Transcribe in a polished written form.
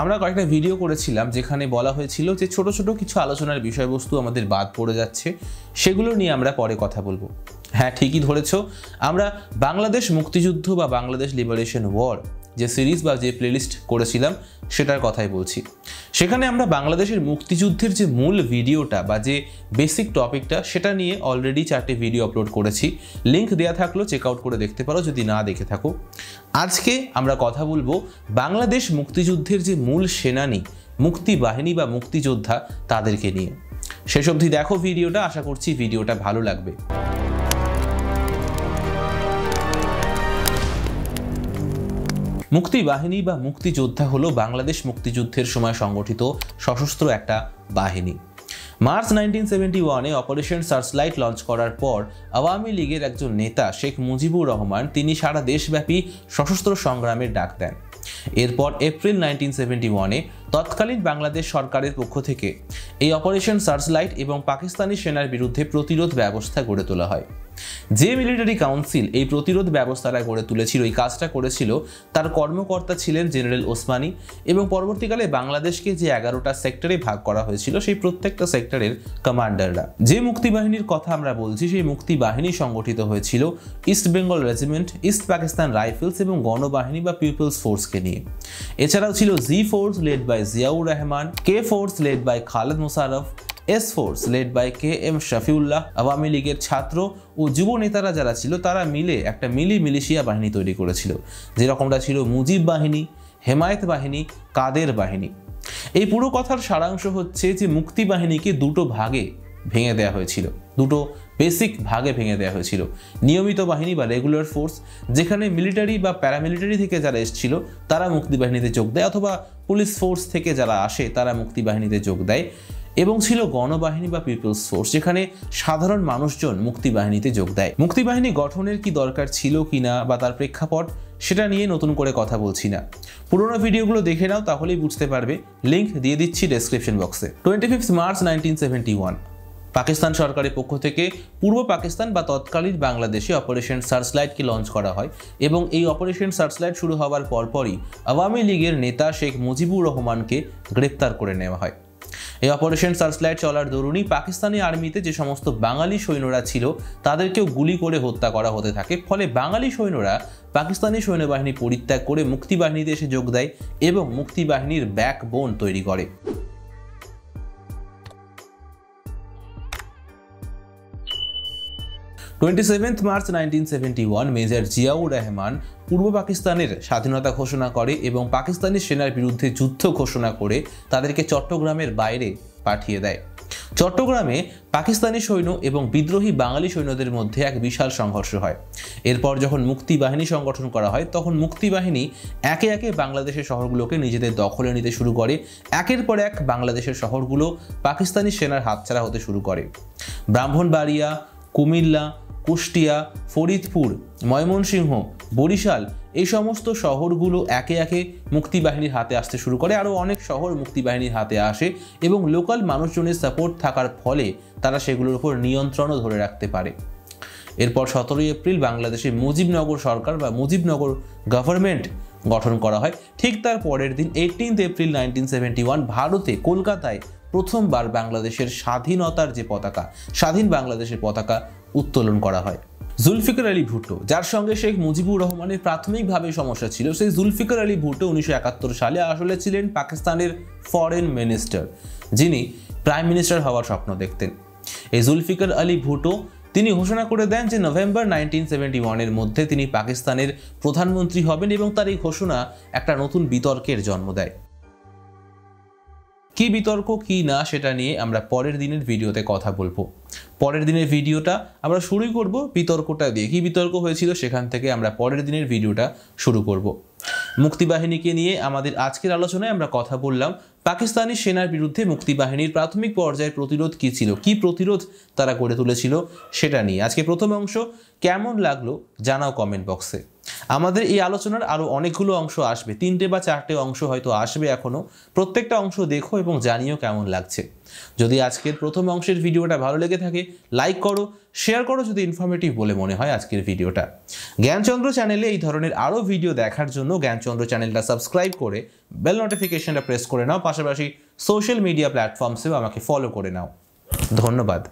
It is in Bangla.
আমরা কয়েকটা ভিডিও করেছিলাম যেখানে বলা হয়েছিল যে ছোট ছোট কিছু আলোচনার বিষয়বস্তু আমাদের বাদ পড়ে যাচ্ছে, সেগুলো নিয়ে আমরা পরে কথা বলবো। হ্যাঁ, ঠিকই ধরেছো, আমরা বাংলাদেশ মুক্তিযুদ্ধ বা বাংলাদেশ লিবারেশন ওয়ার যে সিরিজ বা যে প্লেলিস্ট করেছিলাম সেটার কথাই বলছি। সেখানে আমরা বাংলাদেশের মুক্তিযুদ্ধের যে মূল ভিডিওটা বা যে বেসিক টপিকটা সেটা নিয়ে অলরেডি 4টে ভিডিও আপলোড করেছি, লিঙ্ক দেওয়া থাকলো, চেক আউট করে দেখতে পারো যদি না দেখে থাকো। আজকে আমরা কথা বলবো বাংলাদেশ মুক্তিযুদ্ধের যে মূল সেনানী, মুক্তি বাহিনী বা মুক্তিযোদ্ধা তাদেরকে নিয়ে। শেষ অবধি দেখো ভিডিওটা, আশা করছি ভিডিওটা ভালো লাগবে। মুক্তি বাহিনী বা মুক্তিযোদ্ধা হলো বাংলাদেশ মুক্তিযুদ্ধের সময় সংগঠিত সশস্ত্র একটা বাহিনী। মার্চ 1971-এ অপারেশন সার্চলাইট লঞ্চ করার পর আওয়ামী লীগের একজন নেতা শেখ মুজিবুর রহমান তিনি সারা দেশব্যাপী সশস্ত্র সংগ্রামের ডাক দেন। এরপর এপ্রিল 1971-এ তৎকালীন বাংলাদেশ সরকারের পক্ষ থেকে এই অপারেশন সার্চলাইট এবং পাকিস্তানি সেনার বিরুদ্ধে প্রতিরোধ ব্যবস্থা গড়ে তোলা হয়। যে মিলিটারি কাউন্সিল এই প্রতিরোধ ব্যবস্থাটা গড়ে তুলেছিল, এই কাজটা করেছিল, তার কর্মকর্তা ছিলেন জেনারেল ওসমানী এবং পরবর্তীকালে বাংলাদেশকে যে 11টা সেক্টরে ভাগ করা হয়েছিল সেই প্রত্যেকটা সেক্টরের কমান্ডাররা। যে মুক্তি বাহিনীর কথা আমরা বলছি সেই মুক্তি বাহিনী সংগঠিত হয়েছিল East Bengal regiment, East Pakistan rifles এবং গণবাহিনী বা পিপলস ফোর্সকে নিয়ে। এছাড়াও ছিল G force led by Ziaur Rahman, K force led by Khaled Mosharraf, S force led by K M Shafiullah. Awami লীগের ছাত্র ও যুব নেতারা যারা ছিল তারা মিলে একটা মিলিশিয়া বাহিনী তৈরি করেছিল, যেরকমটা ছিল মুজিব বাহিনী, হেমায়েত বাহিনী, কাদের বাহিনী। এই পুরো কথার সারাংশ হচ্ছে যে মুক্তি বাহিনীকে দুটো ভাগে ভেঙে দেওয়া হয়েছিল, দুটো বেসিক ভাগে ভেঙে দেওয়া হয়েছিল। নিয়মিত বাহিনী বা রেগুলার ফোর্স, যেখানে মিলিটারি বা প্যারামিলিটারি থেকে যারা এসেছিল তারা মুক্তি বাহিনীতে যোগ দেয়, অথবা পুলিশ ফোর্স থেকে যারা আসে তারা মুক্তি বাহিনীতে যোগ দেয়। এবং ছিল গণবাহিনী বা পিপলস ফোর্স, যেখানে সাধারণ মানুষজন মুক্তি বাহিনীতে যোগ দেয়। মুক্তি বাহিনী গঠনের কি দরকার ছিল কিনা বা তার প্রেক্ষাপট সেটা নিয়ে নতুন করে কথা বলছি না, পুরোনো ভিডিওগুলো দেখে নাও, তাহলেই বুঝতে পারবে। লিঙ্ক দিয়ে দিচ্ছি ডেসক্রিপশন বক্সে। 25 মার্চ 1971 পাকিস্তান সরকারের পক্ষ থেকে পূর্ব পাকিস্তান বা তৎকালীন বাংলাদেশে অপারেশন সার্চলাইটকে লঞ্চ করা হয় এবং এই অপারেশন সার্চলাইট শুরু হওয়ার পরপরই আওয়ামী লীগের নেতা শেখ মুজিবুর রহমানকে গ্রেপ্তার করে নেওয়া হয়। এই অপারেশন সার্চলাইট চলার দরুনই পাকিস্তানি আর্মিতে যে সমস্ত বাঙালি সৈন্যরা ছিল তাদেরকেও গুলি করে হত্যা করা হতে থাকে। ফলে বাঙালি সৈন্যরা পাকিস্তানি সৈন্যবাহিনী পরিত্যাগ করে মুক্তি বাহিনীতে এসে যোগ দেয় এবং মুক্তি বাহিনীর ব্যাকবোন তৈরি করে। মার্চ 1971 মেজর জিয়াউর রহমান পূর্ব পাকিস্তানের স্বাধীনতা ঘোষণা করে এবং পাকিস্তানি সেনার বিরুদ্ধে যুদ্ধ ঘোষণা করে তাদেরকে চট্টগ্রামের বাইরে পাঠিয়ে দেয়। চট্টগ্রামে পাকিস্তানি সৈন্য এবং বিদ্রোহী বাঙালি সৈন্যদের মধ্যে এক বিশাল সংঘর্ষ হয়। এরপর যখন মুক্তি বাহিনী সংগঠন করা হয় তখন মুক্তি বাহিনী একে একে বাংলাদেশের শহরগুলোকে নিজেদের দখলে নিতে শুরু করে। একের পর এক বাংলাদেশের শহরগুলো পাকিস্তানি সেনার হাতছাড়া হতে শুরু করে। ব্রাহ্মণবাড়িয়া, কুমিল্লা, কুষ্টিয়া, ফরিদপুর, ময়মনসিংহ, বরিশাল এই সমস্ত শহরগুলো একে একে মুক্তি বাহিনীর হাতে আসতে শুরু করে। আরও অনেক শহর মুক্তি বাহিনীর হাতে আসে এবং লোকাল মানুষজনের সাপোর্ট থাকার ফলে তারা সেগুলোর উপর নিয়ন্ত্রণও ধরে রাখতে পারে। এরপর 17 এপ্রিল বাংলাদেশে মুজিবনগর সরকার বা মুজিবনগর গভর্নমেন্ট গঠন করা হয়। ঠিক তার পরের দিন 18 এপ্রিল 1971 ভারতে কলকাতায় প্রথমবার বাংলাদেশের স্বাধীনতার যে পতাকা, স্বাধীন বাংলাদেশের পতাকা উত্তোলন করা হয়। জুলফিকার আলী ভুট্টো, যার সঙ্গে শেখ মুজিবুর রহমানের প্রাথমিকভাবে সমস্যা ছিল, সেই জুলফিকার আলী ভুট্টো 1971 সালে আসলে ছিলেন পাকিস্তানের ফরেন মিনিস্টার, যিনি প্রাইম মিনিস্টার হওয়ার স্বপ্ন দেখতেন। এই জুলফিকার আলী ভুট্টো তিনি ঘোষণা করে দেন যে নভেম্বর 1971-এর মধ্যে তিনি পাকিস্তানের প্রধানমন্ত্রী হবেন এবং তার এই ঘোষণা একটা নতুন বিতর্কের জন্ম দেয়। কি বিতর্ক কি না সেটা নিয়ে আমরা পরের দিনের ভিডিওতে কথা বলবো। পরের দিনের ভিডিওটা আমরা শুরু করব বিতর্কটা দিয়ে। কি বিতর্ক হয়েছিল সেখান থেকে আমরা পরের দিনের ভিডিওটা শুরু করব। মুক্তিবাহিনীকে নিয়ে আমাদের আজকের আলোচনায় আমরা কথা বললাম পাকিস্তানি সেনার বিরুদ্ধে মুক্তিবাহিনীর প্রাথমিক পর্যায়ের প্রতিরোধ কি ছিল, কি প্রতিরোধ তারা গড়ে তুলেছিল সেটা নিয়ে। আজকে প্রথম অংশ কেমন লাগলো জানাও কমেন্ট বক্সে। আমাদের এই আলোচনার আরও অনেকগুলো অংশ আসবে, 3টে বা 4টে অংশ হয়তো আসবে এখনও। প্রত্যেকটা অংশ দেখো এবং জানিও কেমন লাগছে। যদি আজকের প্রথম অংশের ভিডিওটা ভালো লেগে থাকে লাইক করো, শেয়ার করো যদি ইনফরমেটিভ বলে মনে হয় আজকের ভিডিওটা। জ্ঞানচন্দ্র চ্যানেলে এই ধরনের আরও ভিডিও দেখার জন্য জ্ঞানচন্দ্র চ্যানেলটা সাবস্ক্রাইব করে বেল নোটিফিকেশনটা প্রেস করে নাও, পাশাপাশি সোশ্যাল মিডিয়া প্ল্যাটফর্মসেও আমাকে ফলো করে নাও। ধন্যবাদ।